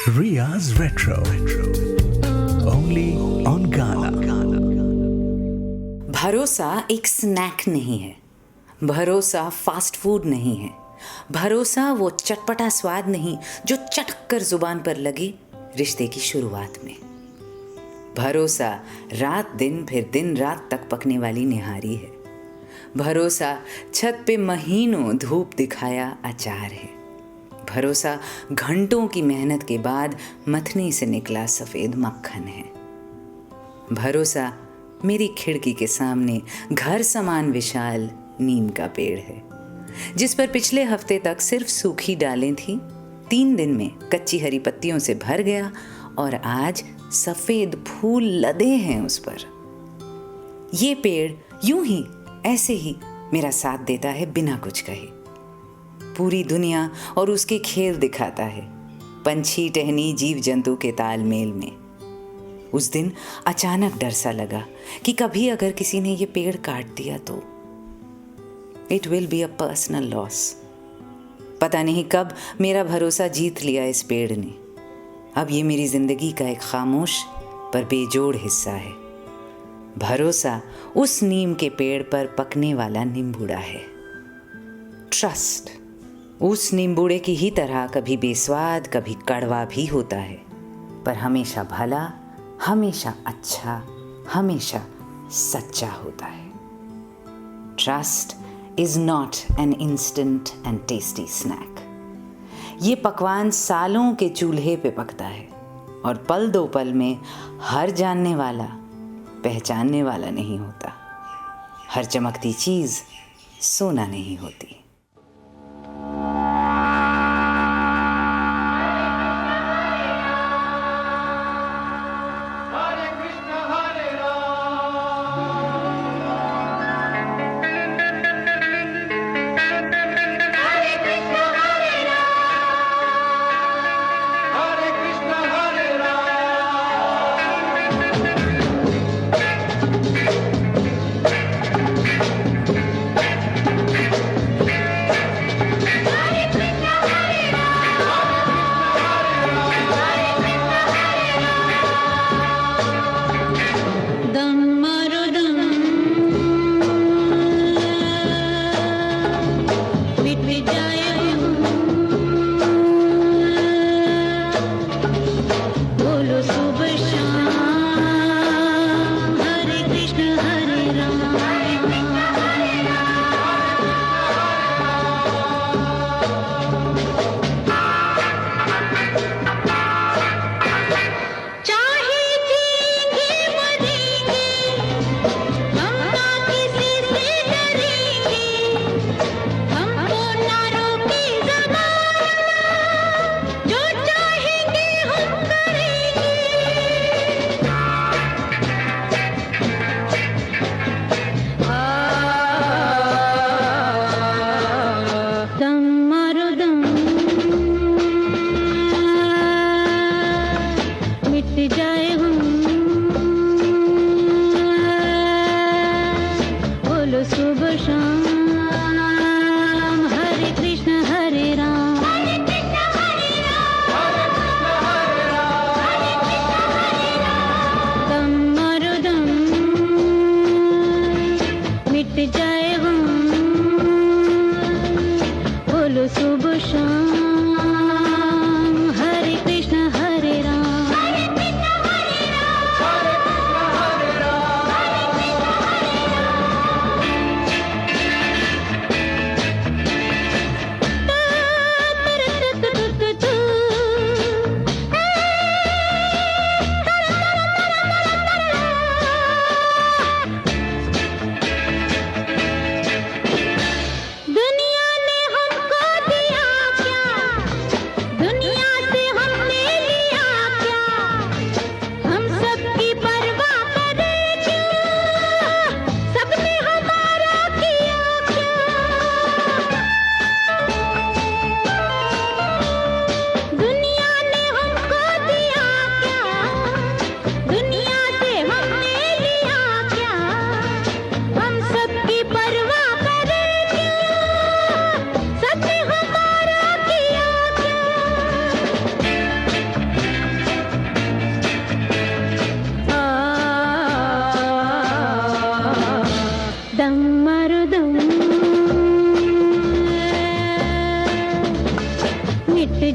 Ria's Retro. Only on Ghana. भरोसा एक snack नहीं है, भरोसा फास्ट फूड नहीं है, भरोसा वो चटपटा स्वाद नहीं जो चटक कर जुबान पर लगे रिश्ते की शुरुआत में। भरोसा रात दिन फिर दिन रात तक पकने वाली निहारी है। भरोसा छत पे महीनों धूप दिखाया अचार है। भरोसा घंटों की मेहनत के बाद मथनी से निकला सफेद मक्खन है। भरोसा मेरी खिड़की के सामने घर समान विशाल नीम का पेड़ है, जिस पर पिछले हफ्ते तक सिर्फ सूखी डालें थी, 3 दिन में कच्ची हरी पत्तियों से भर गया और आज सफेद फूल लदे हैं उस पर। ये पेड़ यूं ही ऐसे ही मेरा साथ देता है बिना कुछ कहे। पूरी दुनिया और उसके खेल दिखाता है, पंछी टहनी जीव जंतु के तालमेल में। उस दिन अचानक डर सा लगा कि कभी अगर किसी ने ये पेड़ काट दिया तो it will be a personal loss. पता नहीं कब मेरा भरोसा जीत लिया इस पेड़ ने। अब ये मेरी जिंदगी का एक खामोश पर बेजोड़ हिस्सा है। भरोसा उस नीम के पेड़ पर पकने वाला नींबूड़ा है। ट्रस्ट उस नींबूड़े की ही तरह कभी बेस्वाद कभी कड़वा भी होता है, पर हमेशा भला, हमेशा अच्छा, हमेशा सच्चा होता है। Trust is not an instant and tasty snack. ये पकवान सालों के चूल्हे पे पकता है और पल दो पल में हर जानने वाला पहचानने वाला नहीं होता। हर चमकती चीज़ सोना नहीं होती।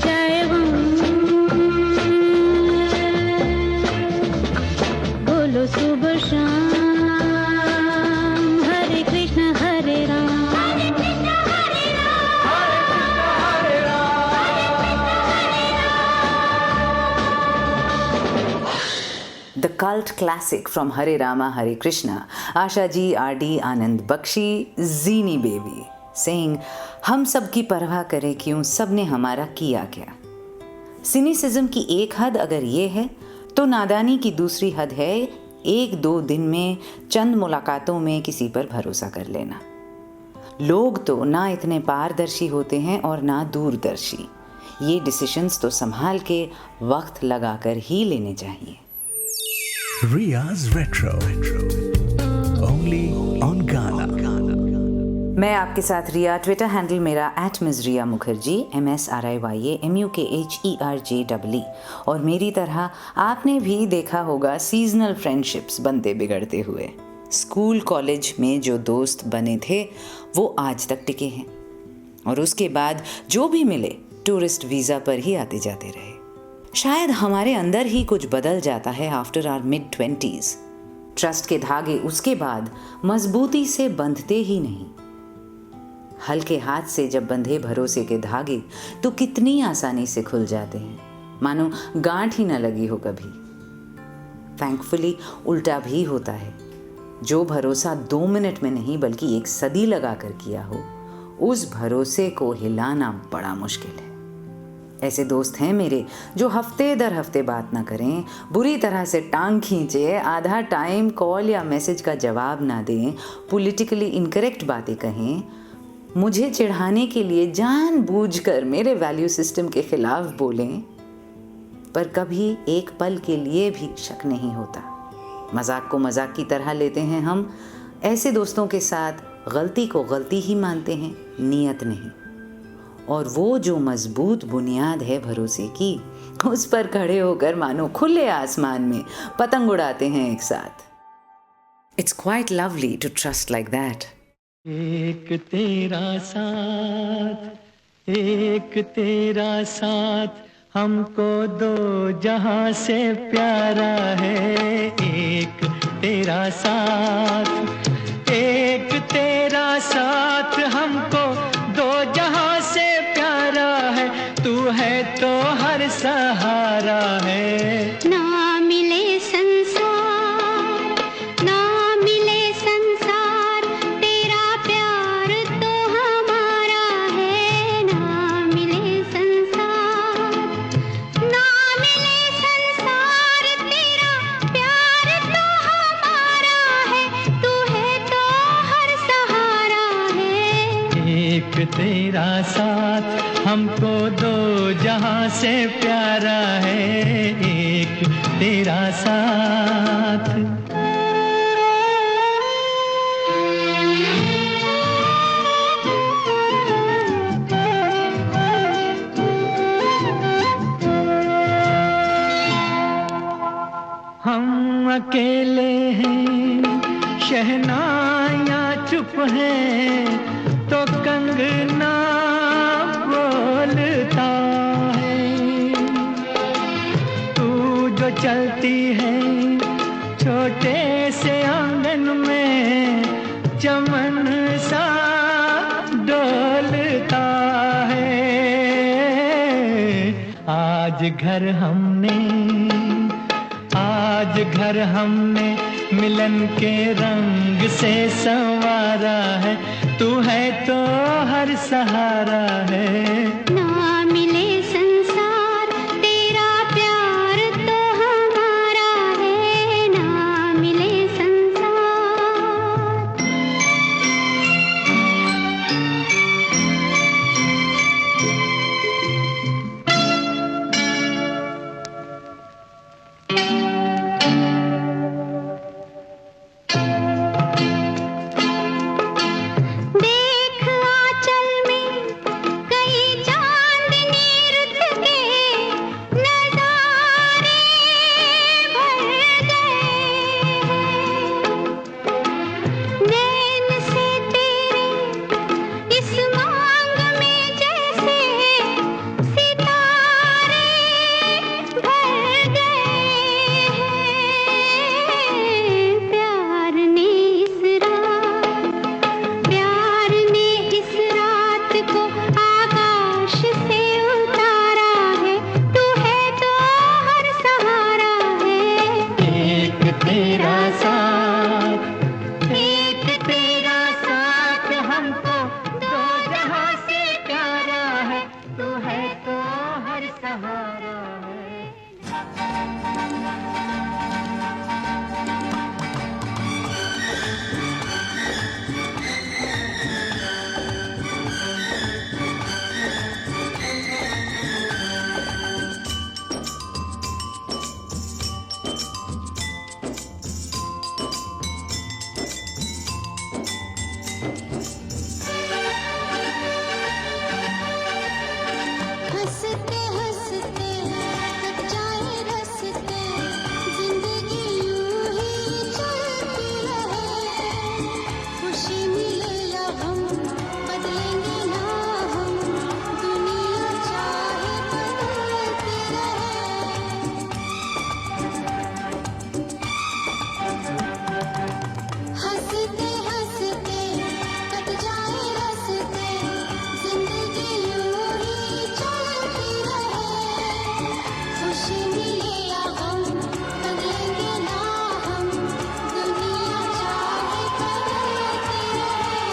जय बोलो सुबह शाम हरे कृष्ण हरे Ram The cult classic from Hare Rama Hare Krishna, Asha ji R.D. Anand Bakshi, Zini Baby, saying, हम सब की परवाह करें क्यों, सब ने हमारा किया क्या। सिनिसिज्म की एक हद अगर ये है तो नादानी की दूसरी हद है एक दो दिन में चंद मुलाकातों में किसी पर भरोसा कर लेना। लोग तो ना इतने पारदर्शी होते हैं और ना दूरदर्शी। ये डिसीजंस तो संभाल के वक्त लगाकर ही लेने चाहिए। Ria's Retro. Only on Ghana. मैं आपके साथ रिया, ट्विटर हैंडल मेरा @MsRia मुखर्जी MSRIYA और मेरी तरह आपने भी देखा होगा सीजनल फ्रेंडशिप्स बनते बिगड़ते हुए। स्कूल कॉलेज में जो दोस्त बने थे वो आज तक टिके हैं और उसके बाद जो भी मिले टूरिस्ट वीज़ा पर ही आते जाते रहे। शायद हमारे अंदर ही कुछ बदल जाता है आफ्टर आवर mid-20s। ट्रस्ट के धागे उसके बाद मजबूती से बंधते ही नहीं। हल्के हाथ से जब बंधे भरोसे के धागे तो कितनी आसानी से खुल जाते हैं, मानो गांठ ही न लगी हो कभी। थैंकफुली उल्टा भी होता है। जो भरोसा 2 मिनट में नहीं बल्कि 1 सदी लगाकर किया हो, उस भरोसे को हिलाना बड़ा मुश्किल है। ऐसे दोस्त हैं मेरे जो हफ्ते दर हफ्ते बात ना करें, बुरी तरह से टांग खींचे, आधा टाइम कॉल या मैसेज का जवाब ना दें, पॉलिटिकली इनकरेक्ट बातें कहें, मुझे चिढ़ाने के लिए जानबूझकर मेरे वैल्यू सिस्टम के खिलाफ बोलें, पर कभी एक पल के लिए भी शक नहीं होता। मजाक को मजाक की तरह लेते हैं हम। ऐसे दोस्तों के साथ गलती को गलती ही मानते हैं, नियत नहीं। और वो जो मजबूत बुनियाद है भरोसे की, उस पर खड़े होकर मानो खुले आसमान में पतंग उड़ाते हैं एक साथ। It's quite lovely to trust like that. एक तेरा साथ हमको 2 जहां से प्यारा है। एक तेरा साथ हमको 2 जहां से प्यारा है। तू है तो हर सहारा है। ना मिले संसार तेरा प्यार तो हमारा है। ना मिले संसार तेरा प्यार तो हमारा है। तू है तो हर सहारा है। एक तेरा साथ हमको 2 जहां से प्यारा है। एक तेरा साथ। हम अकेले हैं, शहनाइयाँ चुप हैं, तो कंगना बोलता है। तू जो चलती है छोटे से आंगन में, चमन सा डोलता है। आज घर हमने मिलन के रंग से संवारा है। तू है तो हर सहारा है। ना मिले संसार तेरा प्यार तो हमारा है। ना मिले देख आंचल में कई जा हंसते हंसते कट जाए रस्ते, जिंदगी यूं ही चलती रहे। खुशी मिले या गम, बदलेंगे ना हम, दुनिया चाहे बदलती रहे। हंसते हंसते कट जाए रस्ते, जिंदगी यूं ही चलती रहे। खुशी मिले या गम, बदलेंगे ना हम, दुनिया चाहे बदलती रहे।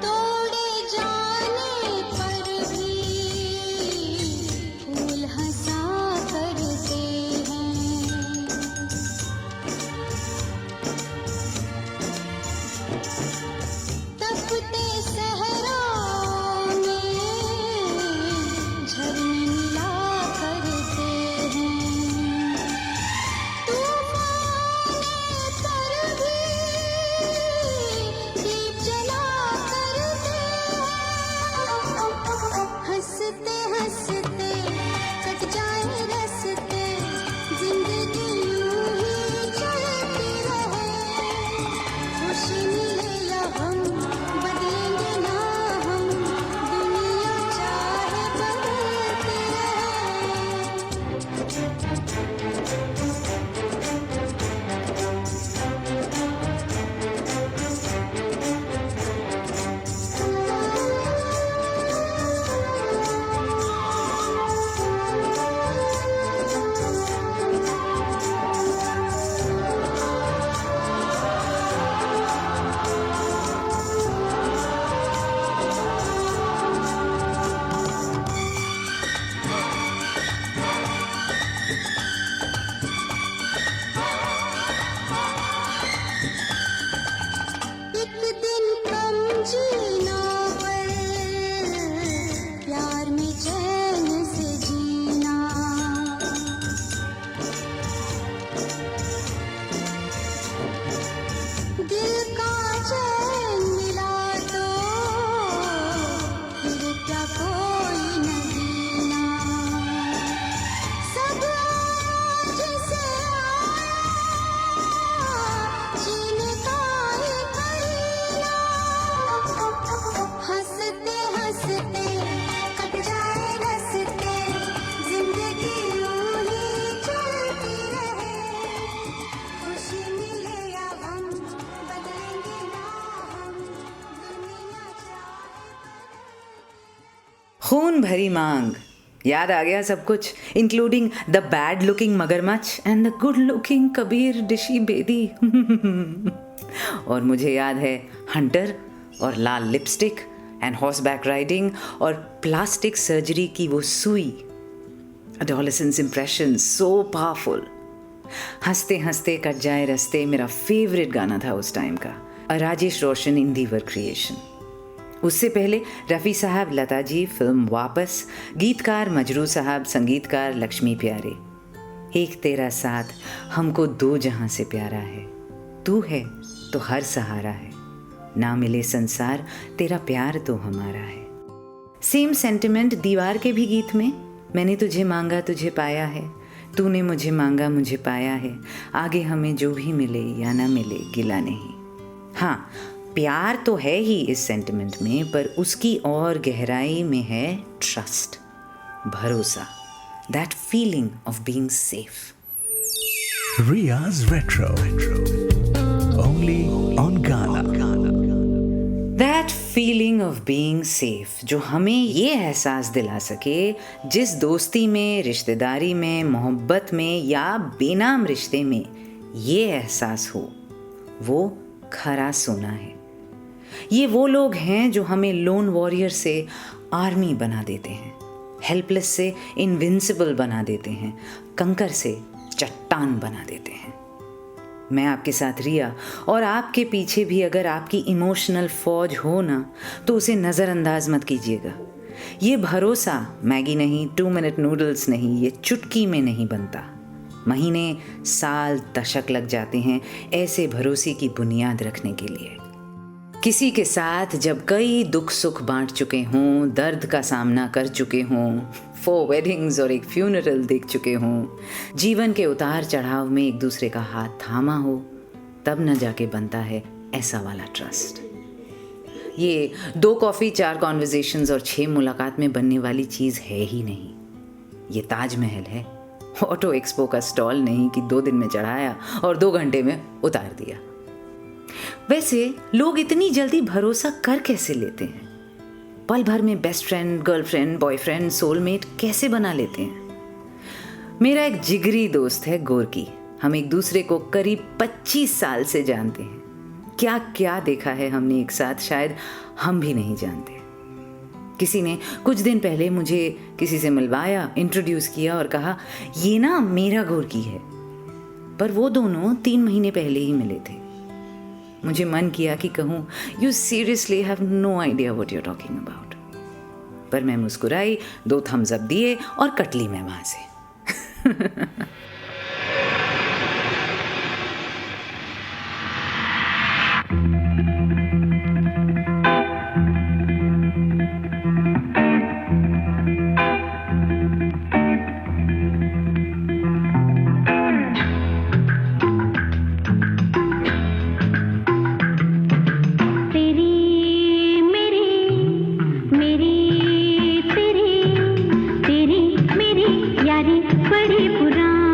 तोड़े जाने पर भी फूल हंसा करते हैं। तपते सहराओं में झरने मिला करते हैं। तूफाने पर भी दीप जला करते हैं। हंसते हंसते कट जाए रस्ते, जिंदगी यूं ही चलती रहे। खुशी मिले या गम, बदलेंगे ना हम, दुनिया चाहे बदलती एक दिन कम जीना पर, प्यार में चैन से जीना। दिल का चैन मिला तो फिर क्या कोई न जीना। सब आज से जीने का ही करीना। हंसते हंसते कट जाए रस्ते, जिंदगी यूं ही चलती रहे। खुशी मिले या गम, बदलेंगे ना हम, दुनिया चाहे बदलती। खून भरी मांग, याद आ गया सब कुछ, इंक्लूडिंग द बैड लुकिंग मगरमच्छ and the good looking Kabir dishy Bedi. और मुझे याद है हंटर और लाल लिपस्टिक एंड हॉर्सबैक राइडिंग और प्लास्टिक सर्जरी की वो सुई। Adolescence impression so powerful. हंसते हंसते कट जाए रस्ते मेरा फेवरेट गाना था उस टाइम का, राजेश रोशन इंदीवर क्रिएशन। उससे पहले रफ़ी साहब, लता जी, फिल्म वापस, गीतकार मजरू साहब, संगीतकार लक्ष्मी प्यारे। एक तेरा साथ हमको दो जहां से प्यारा है, तू है तो हर सहारा है, ना मिले संसार तेरा प्यार तो हमारा है। सेम सेंटिमेंट दीवार के भी गीत में, मैंने तुझे मांगा तुझे पाया है, तूने मुझे मांगा मुझे पाया है, आगे हमें जो भी मिले या ना मिले गिला नहीं। हाँ, प्यार तो है ही इस सेंटिमेंट में, पर उसकी और गहराई में है ट्रस्ट। भरोसा, that feeling of being safe. Ria's Retro. Only on Ghana. That feeling of being safe जो हमें ये एहसास दिला सके जिस दोस्ती में, रिश्तेदारी में, मोहब्बत में या बेनाम रिश्ते में ये एहसास हो, वो खरा सोना है। ये वो लोग हैं जो हमें लोन वॉरियर से आर्मी बना देते हैं, हेल्पलेस से इनविंसिबल बना देते हैं, कंकर से चट्टान बना देते हैं। मैं आपके साथ रिया, और आपके पीछे भी अगर आपकी इमोशनल फौज हो ना, तो उसे नज़रअंदाज मत कीजिएगा। ये भरोसा मैगी नहीं, 2 मिनट नूडल्स नहीं, ये चुटकी में नहीं बनता। महीने, साल, दशक लग जाते हैं ऐसे भरोसे की बुनियाद रखने के लिए। किसी के साथ जब कई दुख सुख बांट चुके हों, दर्द का सामना कर चुके हों, 4 वेडिंग्स और एक फ्यूनरल देख चुके हों, जीवन के उतार चढ़ाव में एक दूसरे का हाथ थामा हो, तब न जाके बनता है ऐसा वाला ट्रस्ट। ये 2 कॉफ़ी, 4 कॉन्वर्जेशंस और 6 मुलाकात में बनने वाली चीज़ है ही नहीं। ये ताजमहल है, ऑटो एक्सपो का स्टॉल नहीं कि 2 दिन में चढ़ाया और 2 घंटे में उतार दिया। वैसे लोग इतनी जल्दी भरोसा कर कैसे लेते हैं? पल भर में best friend, girlfriend, boyfriend, soulmate कैसे बना लेते हैं? मेरा एक जिगरी दोस्त है गोरकी। हम एक दूसरे को करीब 25 साल से जानते हैं। क्या क्या देखा है हमने एक साथ, शायद हम भी नहीं जानते। किसी ने कुछ दिन पहले मुझे किसी से मिलवाया, इंट्रोड्यूस किया और कहा ये ना मेरा गोरकी है। पर वो दोनों 3 महीने पहले ही मिले थे। मुझे मन किया कि कहूँ you seriously have no idea what you are talking about, पर मैं मुस्कुराई, 2 थम्स अप दिए और कट ली मैं वहाँ से। बड़ी पुरानी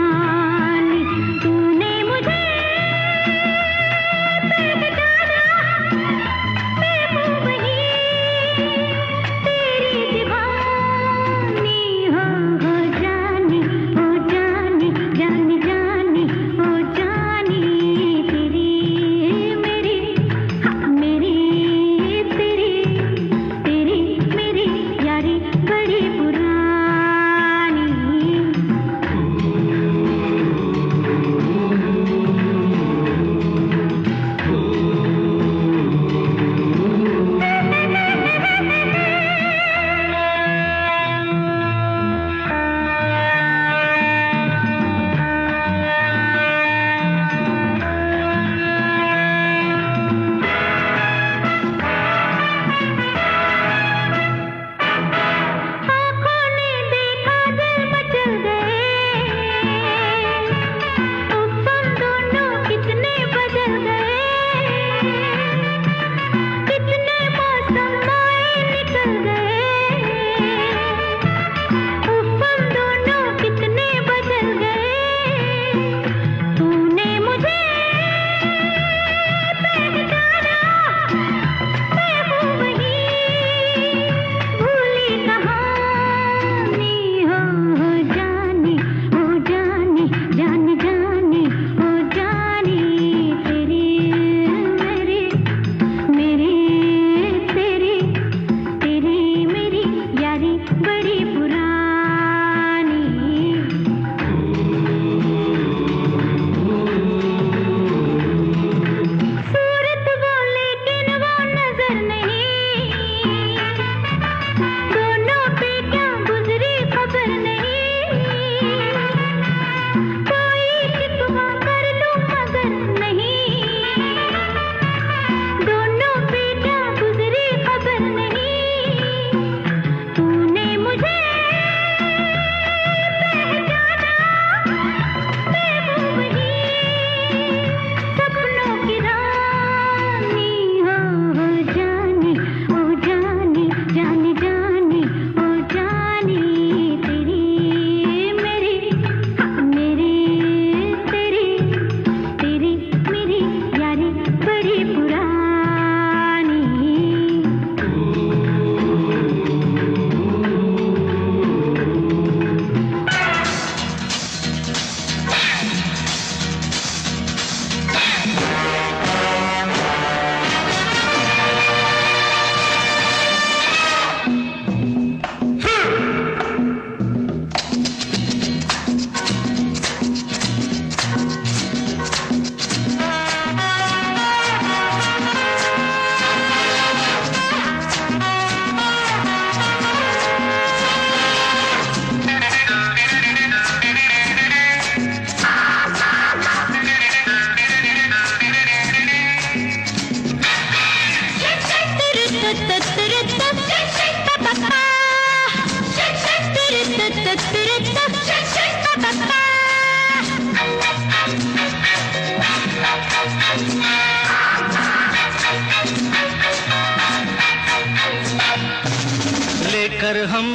लेकर हम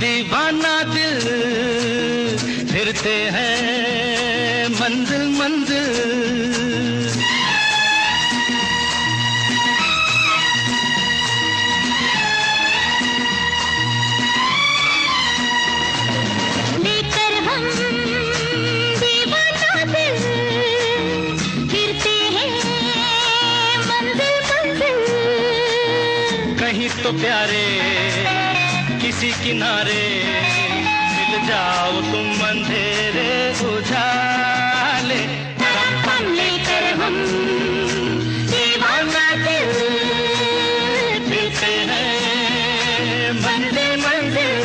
दीवाना दिल फिरते हैं मंजिल मंजिल। लेकर हम दीवाना दिल फिरते हैं मंजिल मंजिल। कहीं तो प्यारे किसी किनारे मिल जाओ तुम अंधेरे उजाले। हम लेकर हम दीवाना दिल फिरते हैं मंजिल मंजिल।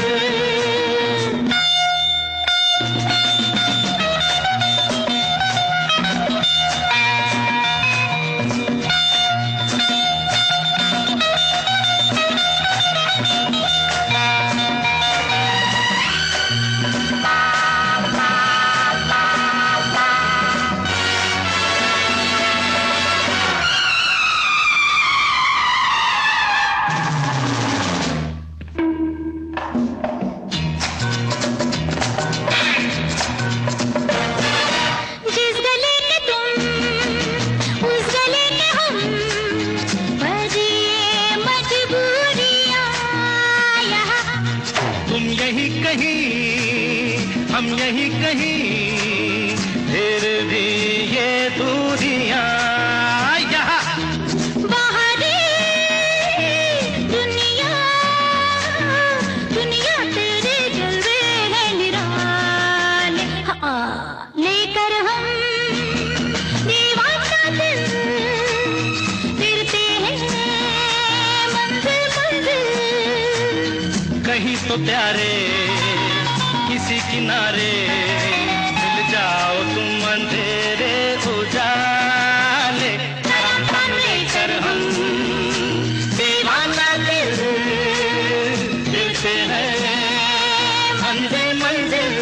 जिस गले के तुम उस गले के हम पर ये मजबूरियां यहाँ। तुम यही कहीं हम यही कहीं फिर भी ये दूरियां यहाँ। बाहरी दुनिया दुनिया तेरे जलवे है निराले। हाँ, लेकर हम दीवाना दिल फिरते हैं मंजिल मंजिल। कहीं तो प्यारे किसी किनारे मिल जाओ तुम अंधेरे उजाले। हम लेकर हम दीवाना दिल फिरते हैं मंजिल मंजिल।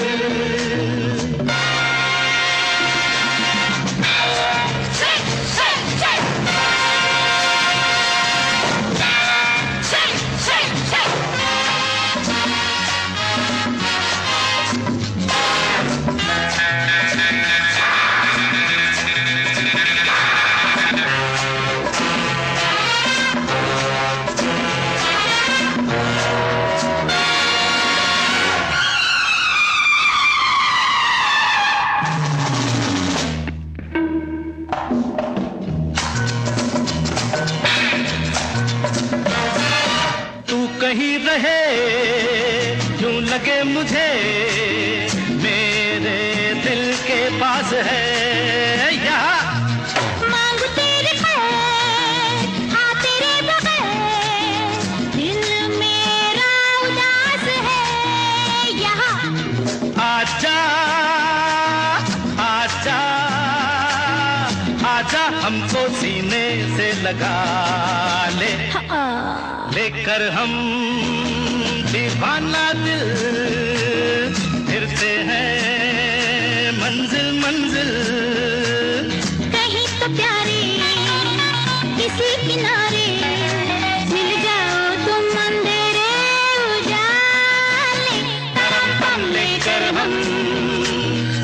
तू कहीं रहे यूं लगे मुझे मेरे दिल के पास है यहाँ। मांगू तेरे खैर हाँ तेरे बगैर दिल मेरा उदास है यहाँ। आजा आजा आजा हमको सीने से लगा ले। लेकर हम दीवाना दिल फिरते हैं मंजिल मंजिल। कहीं तो प्यारे किसी किनारे मिल जाओ तुम अंधेरे उजाले। हम लेकर हम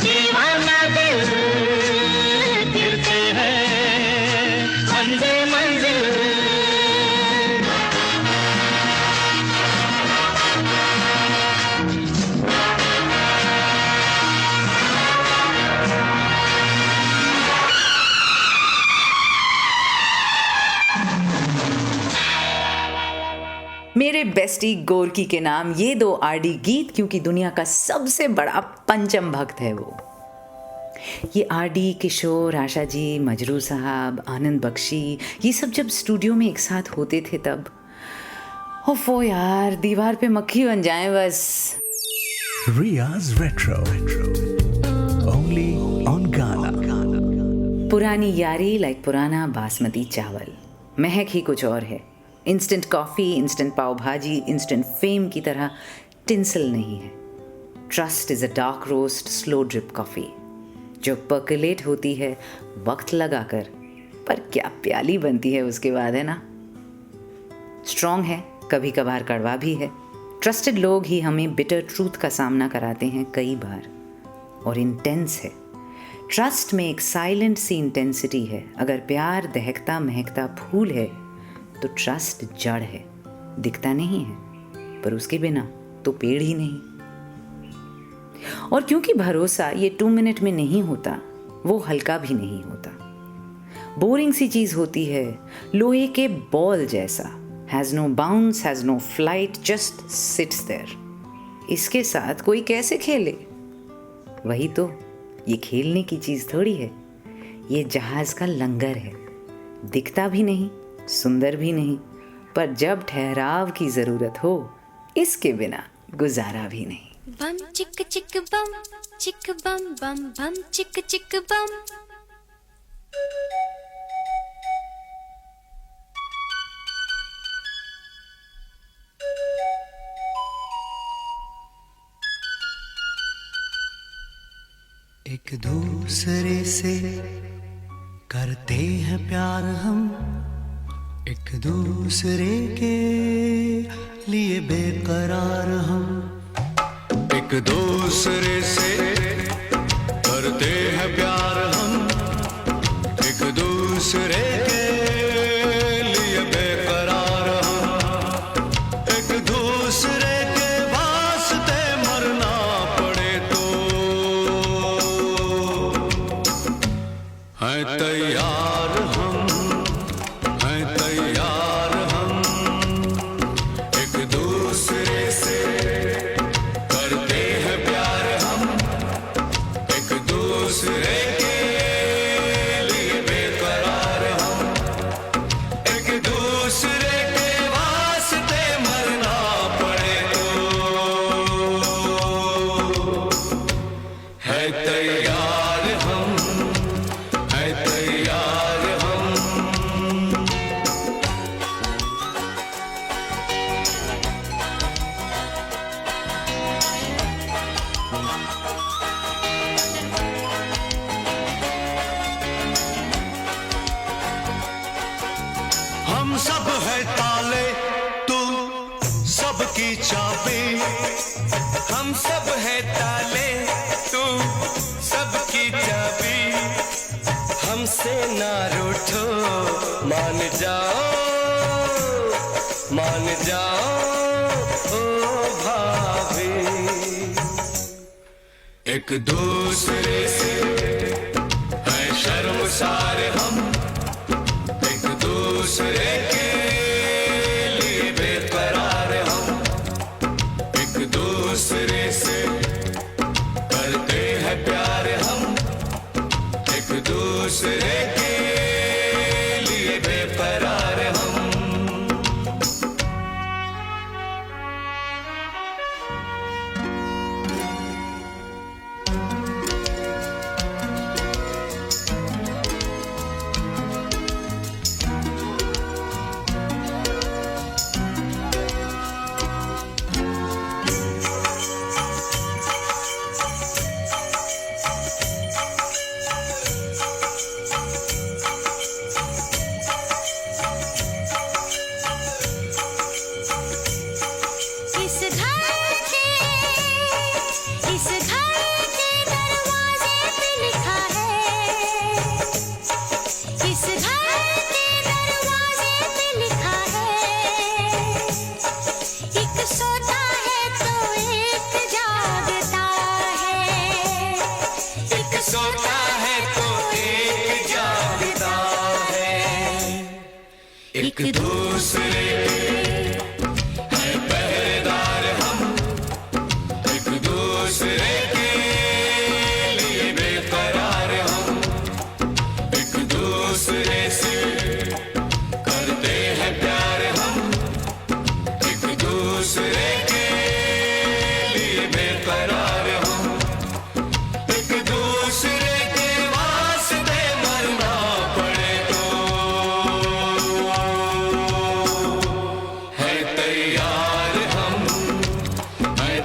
दीवाना दिल फिरते हैं मंजिल मंजिल। मेरे बेस्टी गोरकी के नाम ये दो आरडी गीत, क्योंकि दुनिया का सबसे बड़ा पंचम भक्त है वो। ये आरडी, किशोर, आशा जी, मजरू साहब, आनंद बख्शी, ये सब जब स्टूडियो में एक साथ होते थे तब ओफो यार, दीवार पे मक्खी बन जाए बस। Ria's Retro. Only on Ghana. पुरानी यारी लाइक पुराना बासमती चावल, महक ही कुछ और है। इंस्टेंट कॉफ़ी, इंस्टेंट पाव भाजी, इंस्टेंट फेम की तरह टिंसल नहीं है। Trust is a dark roast slow drip coffee जो पर्कुलेट होती है वक्त लगाकर, पर क्या प्याली बनती है उसके बाद, है ना। स्ट्रॉन्ग है, कभी कभार कड़वा भी है। ट्रस्टेड लोग ही हमें बिटर ट्रूथ का सामना कराते हैं कई बार। और इंटेंस है। ट्रस्ट में एक साइलेंट सी इंटेंसिटी है। अगर प्यार दहकता महकता फूल है तो ट्रस्ट जड़ है, दिखता नहीं है, पर उसके बिना तो पेड़ ही नहीं। और क्योंकि भरोसा ये 2 मिनट में नहीं होता, वो हल्का भी नहीं होता। बोरिंग सी चीज होती है, लोहे के बॉल जैसा, has no bounce, has no flight, just sits there. इसके साथ कोई कैसे खेले? वही तो, ये खेलने की चीज थोड़ी है, ये जहाज का लंगर है। दिखता भी नहीं, सुंदर भी नहीं, पर जब ठहराव की जरूरत हो, इसके बिना गुजारा भी नहीं। बम चिक चिक बम बम बम चिक चिक बम। एक दूसरे से करते हैं प्यार हम, एक दूसरे के लिए बेकरार हम। एक दूसरे से करते हैं प्यार हम, एक दूसरे के लिए बेकरार हम। एक दूसरे के वास्ते मरना पड़े तो हैं तैयार हम, हैं तैयार हम। एक दूसरे से करते हैं प्यार हम, एक दूसरे के लिए बेकरार हम। एक दूसरे के वास्ते मरना पड़े तो है तैयार हम, है तैयार हम। हम सब है ताले, तू सबकी चाबी। हम सब है ताले, तू सबकी चाबी। हमसे ना रूठो, मान जाओ, मान जाओ ओ भाभी। एक दूसरे से है शर्मसार हम, एक दूसरे के लिए बेकरार हम। एक दूसरे से करते हैं प्यार हम, एक दूसरे के लिए बेकरार हम। इस घर के दरवाजे पे लिखा है, इस घर के दरवाजे पे लिखा है। एक सोता है तो एक जागता है, एक सोता है तो एक जागता है। एक दूसरे है पहरेदार हम, एक दूसरे के लिए बेकरार हम। एक दूसरे से करते हैं प्यार हम, एक दूसरे के लिए बेकरार हम। एक दूसरे के वास्ते मरना पड़े तो है तैयार हम, है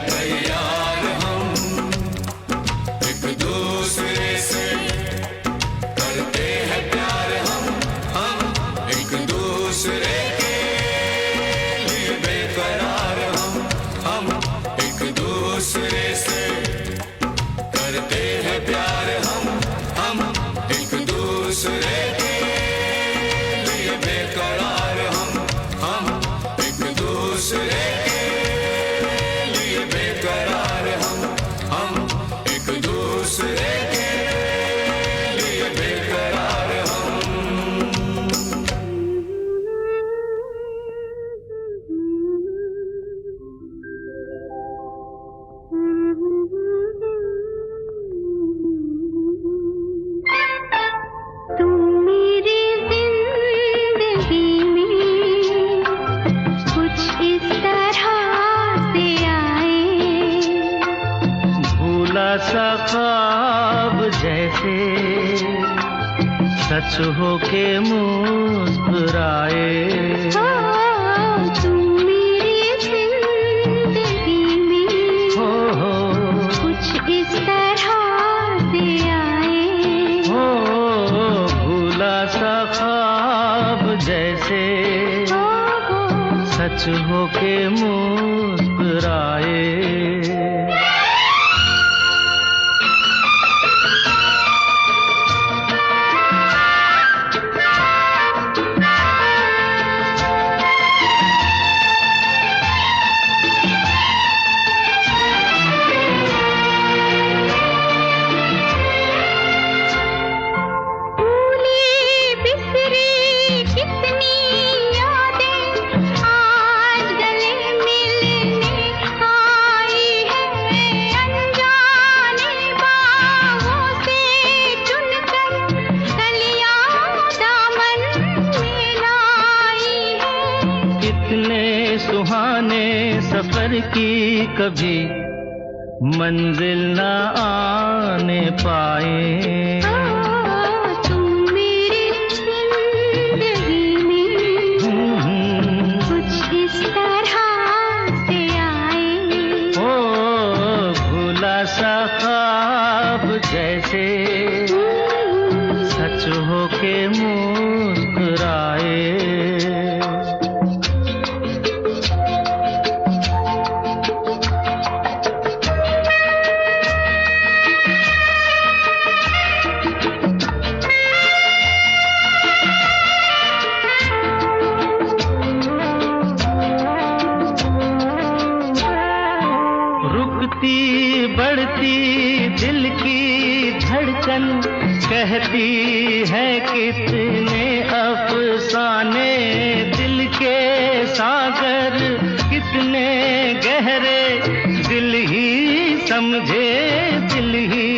सा ख्वाब जैसे सच हो के मुस्कुराए। तुम मेरी जिंदगी में कुछ इस तरह से आए। भूला सा ख्वाब जैसे सच हो के मुस्कुराए। सफर की कभी मंजिल न आने पाए। तुम मेरी जिंदगी में कुछ इस तरह से आए। भूला सा ख्वाब जैसे सच हो के मुस्कुराए। बढ़ती दिल की धड़कन कहती है कितने अफसाने। दिल के सागर कितने गहरे, दिल ही समझे दिल ही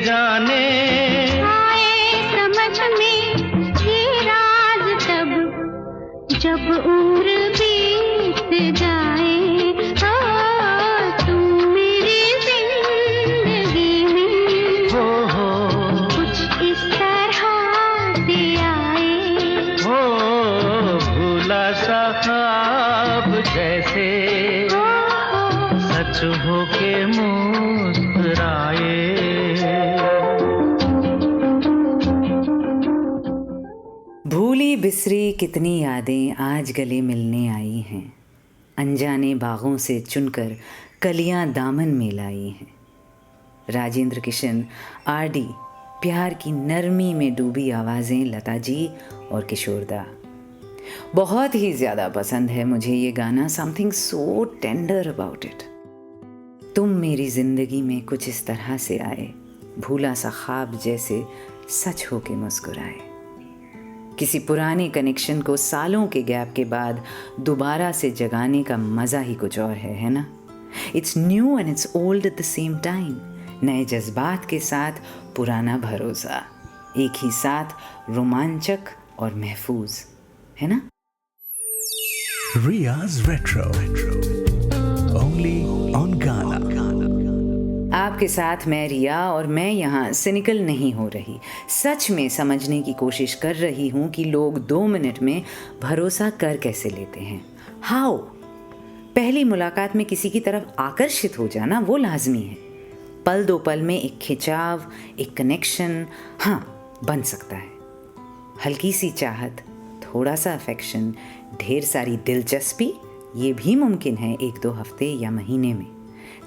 जाने। आए समझ में ये राज तब जब उम्र बीत जाए। जैसे सच हो के मुस्कुराए। भूली बिसरी कितनी यादें आज गले मिलने आई हैं। अनजाने बागों से चुनकर कलियां दामन में लाई हैं। राजेंद्र किशन, आरडी, प्यार की नरमी में डूबी आवाज़ें लता जी और किशोरदा। बहुत ही ज़्यादा पसंद है मुझे ये गाना। Something so tender about it. तुम मेरी ज़िंदगी में कुछ इस तरह से आए, भूला सा ख्वाब जैसे सच हो के मुस्कुराए। किसी पुराने कनेक्शन को सालों के गैप के बाद दोबारा से जगाने का मज़ा ही कुछ और है ना? It's new and it's old at the same time. नए जज्बात के साथ पुराना भरोसा, एक ही साथ रोमांचक और महफूज, है ना? Riya's Retro. Only on Ghana. आपके साथ मैं रिया, और मैं यहाँ सिनिकल नहीं हो रही। सच में समझने की कोशिश कर रही हूँ कि लोग 2 मिनट में भरोसा कर कैसे लेते हैं। हाउ? पहली मुलाकात में किसी की तरफ आकर्षित हो जाना वो लाजमी है। पल 2 पल में एक खिंचाव, एक कनेक्शन हाँ बन सकता है। हल्की सी चाहत, थोड़ा सा अफेक्शन, ढेर सारी दिलचस्पी, ये भी मुमकिन है 1-2 हफ्ते या महीने में।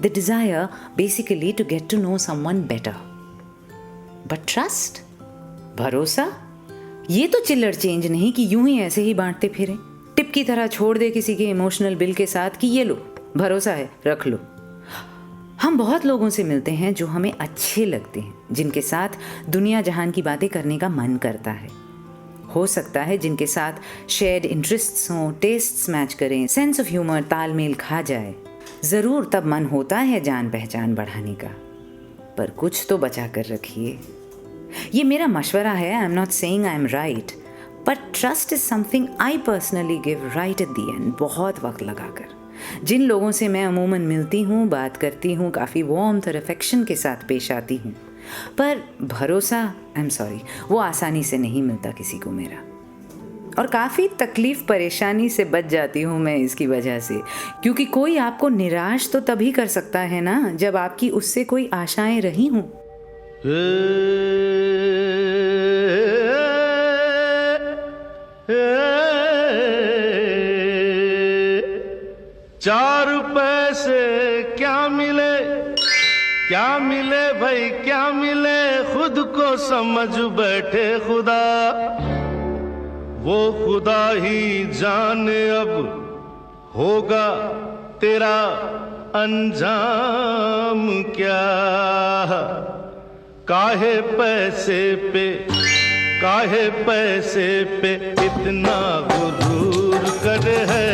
The desire basically to get to know someone better. But trust, भरोसा, ये तो चिल्लर चेंज नहीं कि यूं ही ऐसे ही बांटते फिरें, टिप की तरह छोड़ दे किसी के इमोशनल बिल के साथ कि ये लो भरोसा है रख लो। हम बहुत लोगों से मिलते हैं जो हमें अच्छे लगते हैं, जिनके साथ दुनिया जहान की बातें करने का मन करता है। हो सकता है जिनके साथ शेयर्ड इंटरेस्ट्स हों, टेस्ट्स मैच करें, सेंस ऑफ ह्यूमर तालमेल खा जाए। ज़रूर तब मन होता है जान पहचान बढ़ाने का, पर कुछ तो बचा कर रखिए। ये मेरा मशवरा है। I am not saying I am right, but trust is something I personally give right at the end, बहुत वक्त लगाकर। जिन लोगों से मैं अमूमन मिलती हूँ, बात करती हूँ, काफ़ी वार्मथ और अफेक्शन के साथ पेश आती हूँ, पर भरोसा, आई एम सॉरी, वो आसानी से नहीं मिलता किसी को मेरा। और काफ़ी तकलीफ़ परेशानी से बच जाती हूँ मैं इसकी वजह से, क्योंकि कोई आपको निराश तो तभी कर सकता है ना जब आपकी उससे कोई आशाएं रही हों। चार पैसे क्या मिले, क्या मिले भाई क्या मिले, खुद को समझ बैठे खुदा, वो खुदा ही जाने अब होगा तेरा अंजाम क्या। काहे पैसे पे इतना गुरूर कर है,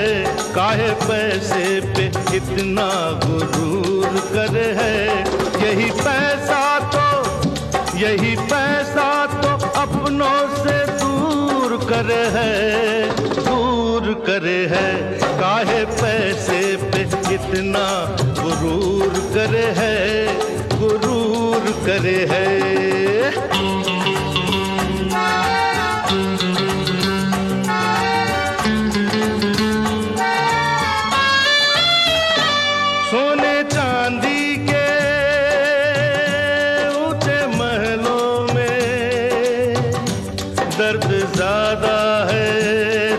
काहे पैसे पे इतना गुरूर कर है। यही पैसा तो अपनों से दूर कर है, काहे पैसे पे इतना गुरूर कर है। सोने चांदी के ऊंचे महलों में दर्द ज्यादा है,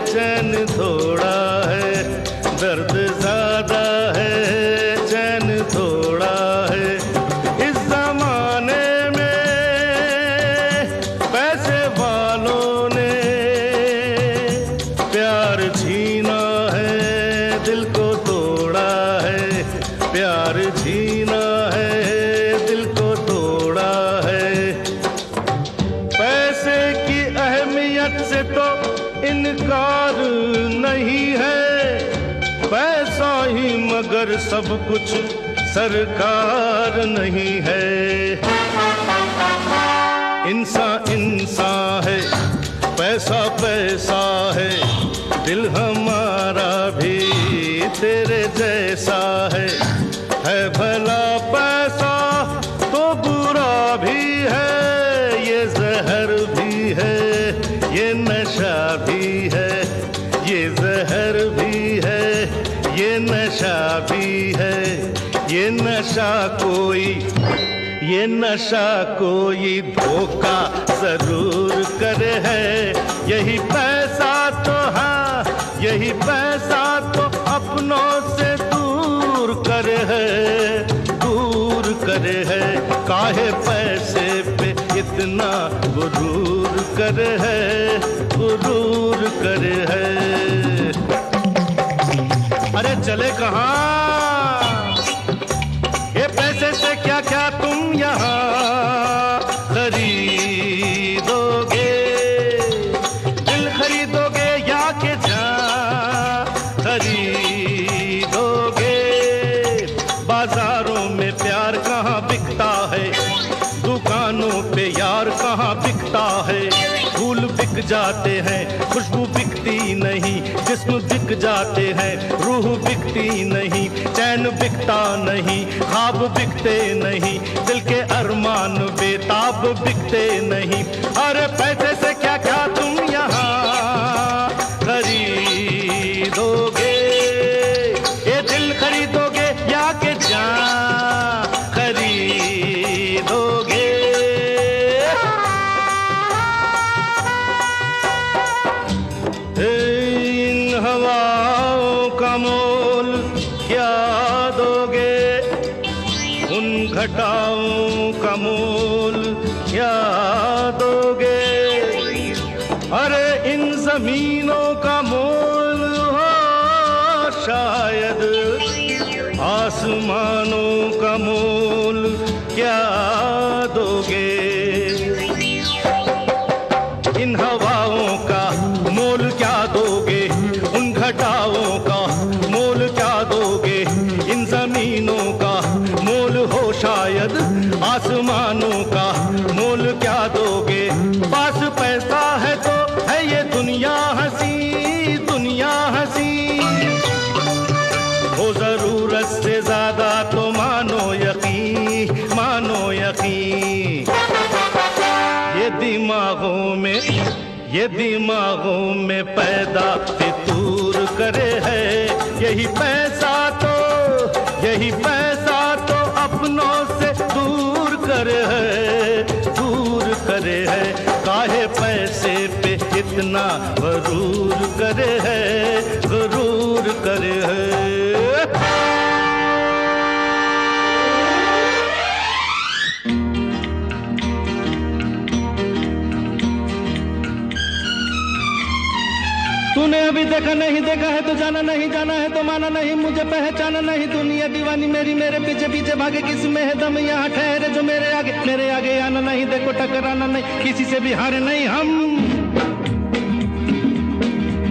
चैन थोड़ा है, दर्द ज्यादा है, चैन थोड़ा है। इस जमाने में पैसे वालों ने प्यार छीना है, दिल को तोड़ा है, प्यार छीना है, दिल को तोड़ा है। पैसे की अहमियत से तो इनकार नहीं है, पैसा ही मगर सब कुछ सरकार नहीं है। इंसान है, पैसा है, दिल हमारा भी तेरे जैसा है भला पैसा तो बुरा भी है, ये जहर भी है, ये नशा भी है, ये जहर भी है, ये नशा भी है। ये नशा कोई धोखा जरूर करे है। यही पैसा तो हाँ, यही पैसा तो अपनों से दूर करे है, काहे पैसे पे इतना गुरूर करे है। अरे चले कहाँ, ये पैसे से क्या क्या तुम यहाँ खरीदोगे, दिल खरीदोगे या के जान खरीदोगे। बाजारों में प्यार कहाँ बिकता है, दुकानों पे यार कहाँ बिकता है। फूल बिक जाते हैं, खुशबू बिकती नहीं, जिस्म बिक जाते हैं, रूह बिकती नहीं, चैन बिकता नहीं, ख्वाब बिकते नहीं, दिल के अरमान बेताब बिकते नहीं। अरे पैसे से क्या क्या तुम यहाँ खरीदोगे, ये दिल खरीदोगे या के जान खरीदोगे। इन हवाओं का मोल क्या दोगे, उन घटाओं का मोल क्या दोगे। अरे इन जमीनों का मोल हो शायद, आसमानों का मोल क्या दोगे। इन हवाओं का मोल क्या दोगे, उन घटाओं का मोल क्या दोगे। इन जमीनों का मोल हो शायद, आसमानों का मोल क्या दोगे। पास पैसा है तो है ये दुनिया हंसी, दुनिया हंसी। हो ये दिमागों में पैदा फितूर करे है। यही पैसा तो अपनों से दूर करे है, काहे पैसे पे इतना गरूर करे है। तूने अभी देखा नहीं देखा है तो जाना नहीं, जाना है तो माना नहीं, मुझे पहचाना नहीं। दुनिया दीवानी मेरी, मेरे पीछे पीछे भागे, किसी में है दम यहाँ ठहरे जो मेरे आगे आना नहीं। देखो टकराना नहीं, किसी से भी हारे नहीं हम।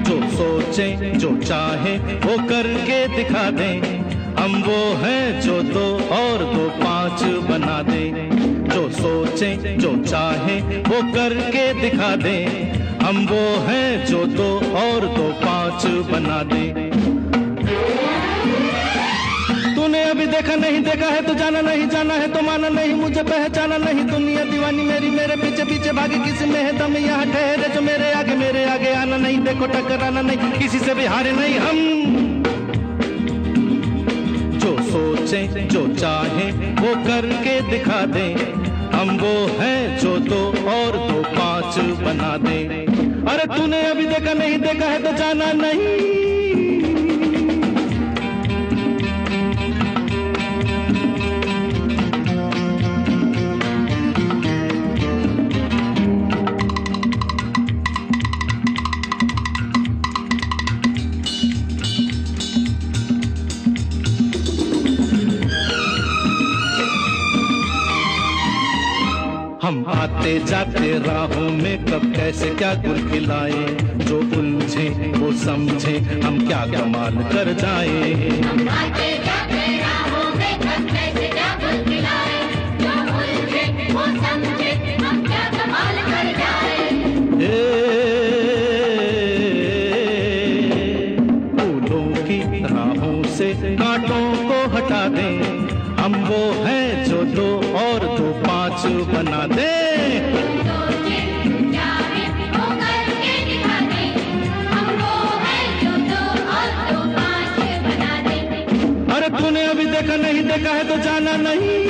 जो सोचे जो चाहे वो करके दिखा दें, हम वो हैं जो 2 और 2 5 बना दें। जो सोचे जो चाहे वो करके दिखा दें, हम वो हैं जो 2 और 2 5 बना दें। तूने अभी देखा नहीं देखा है तो जाना नहीं, जाना है तो माना नहीं, मुझे पहचाना नहीं। दुनिया दीवानी मेरी, मेरे पीछे पीछे भागे, किसी में है दम यहाँ ठहरे जो मेरे आगे आना नहीं। देखो टकराना नहीं, किसी से भी हारे नहीं हम। जो सोचे जो चाहे वो करके दिखा दें, हम वो हैं जो 2 और 2 5 बना दें। अरे तूने अभी देखा नहीं देखा है तो जाना नहीं। हम आते जाते राहों में कब कैसे क्या गुल खिलाए, जो उलझे वो समझे हम क्या कमाल कर जाए। हम आते जाते राहों में कब कैसे क्या गुल खिलाए, जो उलझे वो समझे हम क्या कमाल कर जाए। फूलों की राहों से कांटों को हटा दें, हम वो हैं जो 2 और 2 5 बना दे। अरे तूने अभी देखा नहीं देखा है तो जाना नहीं।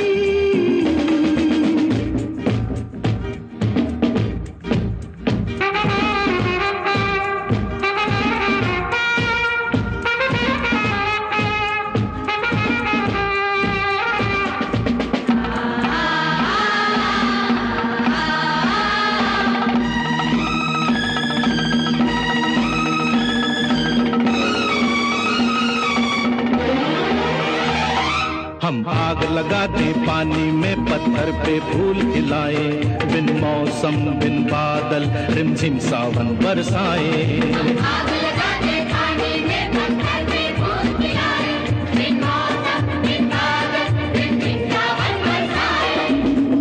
हम आग लगाते पानी में, पत्थर पे फूल खिलाए, बिन मौसम बिन बादल रिमझिम सावन बरसाए। आग लगाते पानी में, पत्थर पे फूल खिलाए, बिन मौसम बिन बादल रिमझिम सावन बरसाए।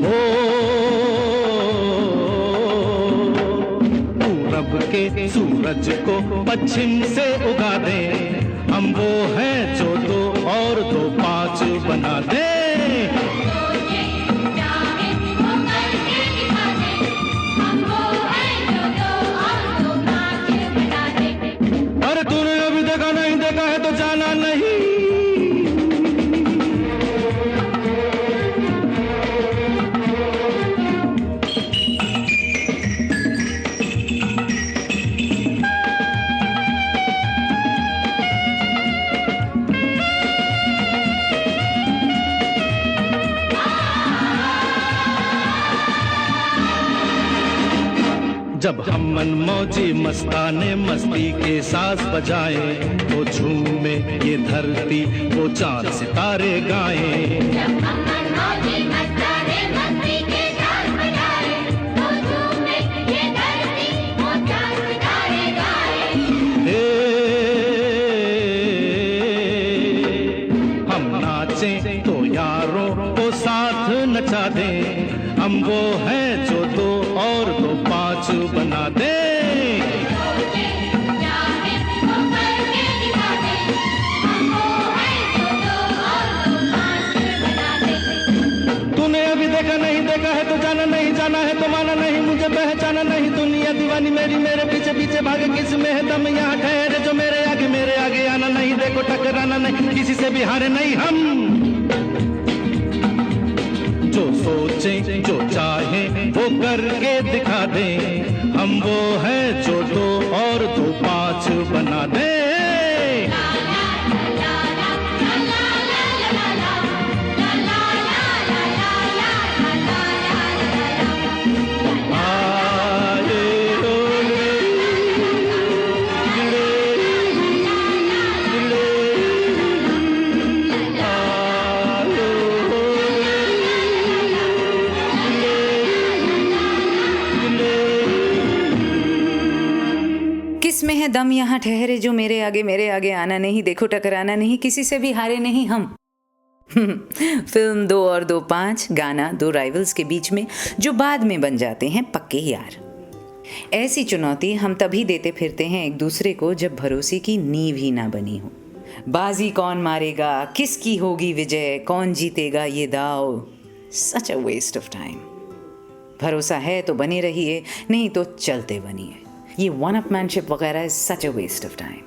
हो पूरब के सूरज को पश्चिम से उगा दे, हम वो हैं जो 2 और 2 5 बना दे। अरे तूने अभी देखा नहीं देखा है तो जाना नहीं। जब हम मनमौजी मस्ताने मस्ती के साज बजाए, तो झूमे ये धरती वो चांद सितारे गाए। जब हम मनमौजी मस्ताने मस्ती के साज बजाए, तो झूमे ये धरती वो चांद सितारे गाए। हम नाचे तो यारों को साथ नचा दे, हम वो हैं जो 2 और 2 5 बना दे। तूने अभी देखा नहीं देखा है तो जाना नहीं, जाना है तो माना नहीं, मुझे पहचाना नहीं, दुनिया दीवानी मेरी, मेरे पीछे पीछे भागे, किस में है दम, यहाँ ठहरे जो मेरे आगे आना नहीं, देखो टकराना नहीं, किसी से भी हारे नहीं हम। जो सोचें जो चाहें वो करके दिखा दें, हम वो है जो 2 और 2 5 बना दें। किसमें है दम, यहाँ ठहरे जो मेरे आगे आना नहीं, देखो टकराना नहीं, किसी से भी हारे नहीं हम। फिल्म 2 और 2 5, गाना 2 राइवल्स के बीच में जो बाद में बन जाते हैं पक्के यार। ऐसी चुनौती हम तभी देते फिरते हैं एक दूसरे को जब भरोसे की नींव ही ना बनी हो। बाजी कौन मारेगा, किसकी होगी विजय, कौन जीतेगा ये दाव, सच अ वेस्ट ऑफ टाइम। भरोसा है तो बने रहिए, नहीं तो चलते बनिए। ये वन अपमैनशिप वगैरह is such a waste of time.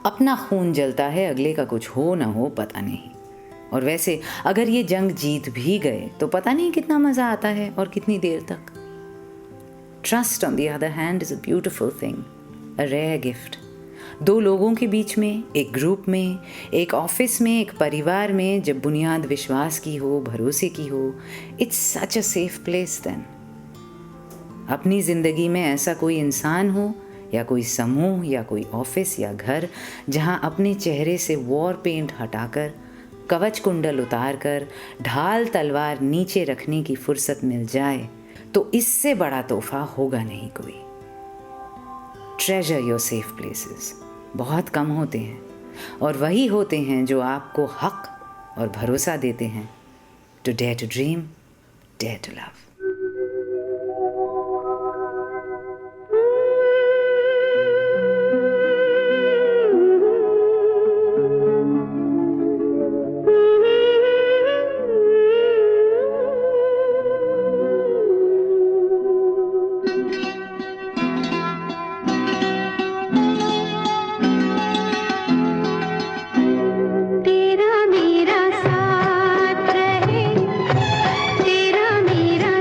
अपना खून जलता है, अगले का कुछ हो ना हो पता नहीं। और वैसे अगर ये जंग जीत भी गए तो पता नहीं कितना मज़ा आता है और कितनी देर तक। Trust on the other hand is a beautiful thing, a rare gift. 2 लोगों के बीच में, एक ग्रुप में, एक ऑफिस में, एक परिवार में जब बुनियाद विश्वास की हो, भरोसे की हो, it's such a safe place then. अपनी ज़िंदगी में ऐसा कोई इंसान हो या कोई समूह या कोई ऑफिस या घर जहां अपने चेहरे से वॉर पेंट हटाकर, कवच कुंडल उतारकर, ढाल तलवार नीचे रखने की फुर्सत मिल जाए तो इससे बड़ा तोहफा होगा नहीं कोई। Treasure your safe places. बहुत कम होते हैं और वही होते हैं जो आपको हक और भरोसा देते हैं to dare to dream, dare to love. तेरा मेरा साथ रहे, तेरा मेरा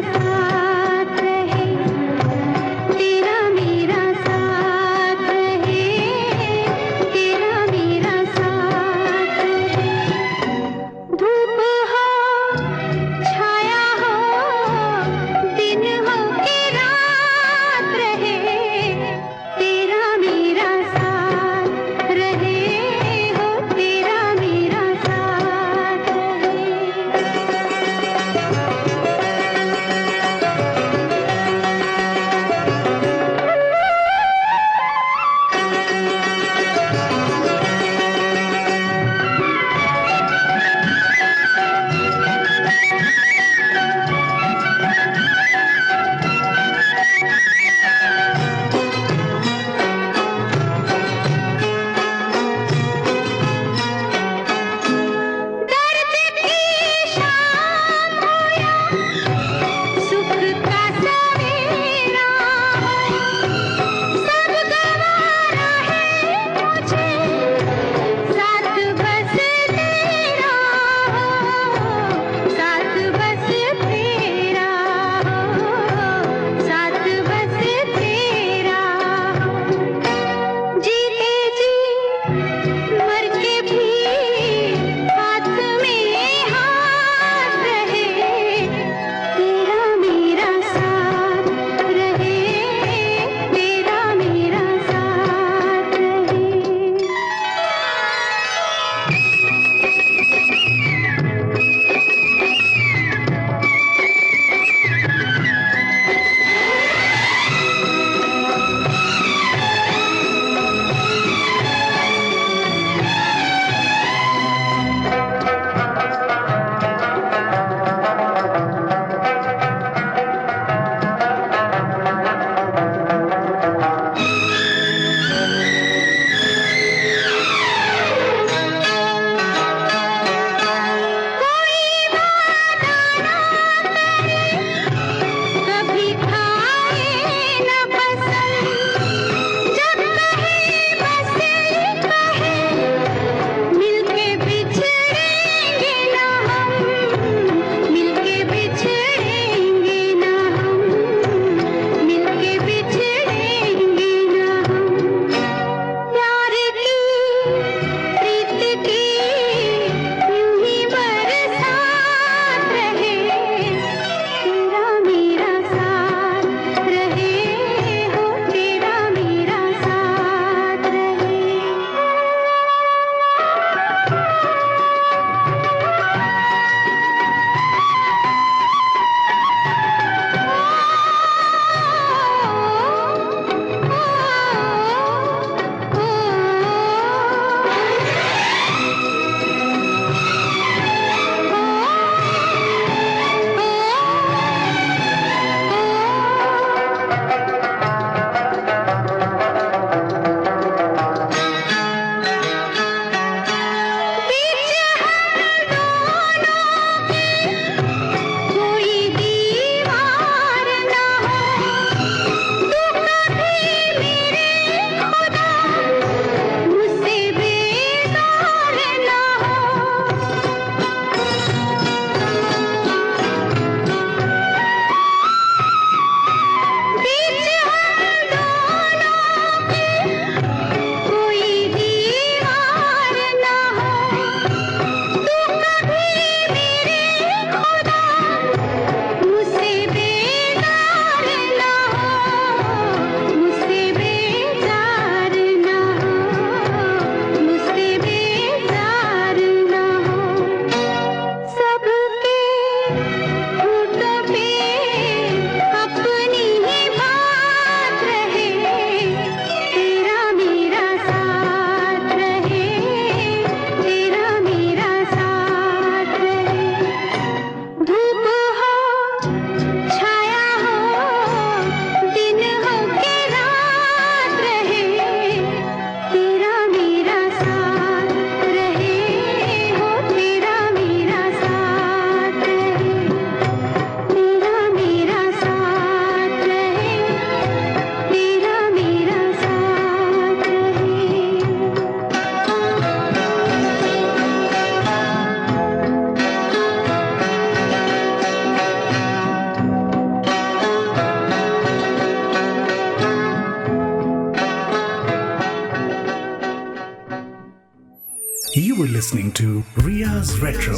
You were listening to Ria's Retro,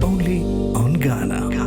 only on Ghana.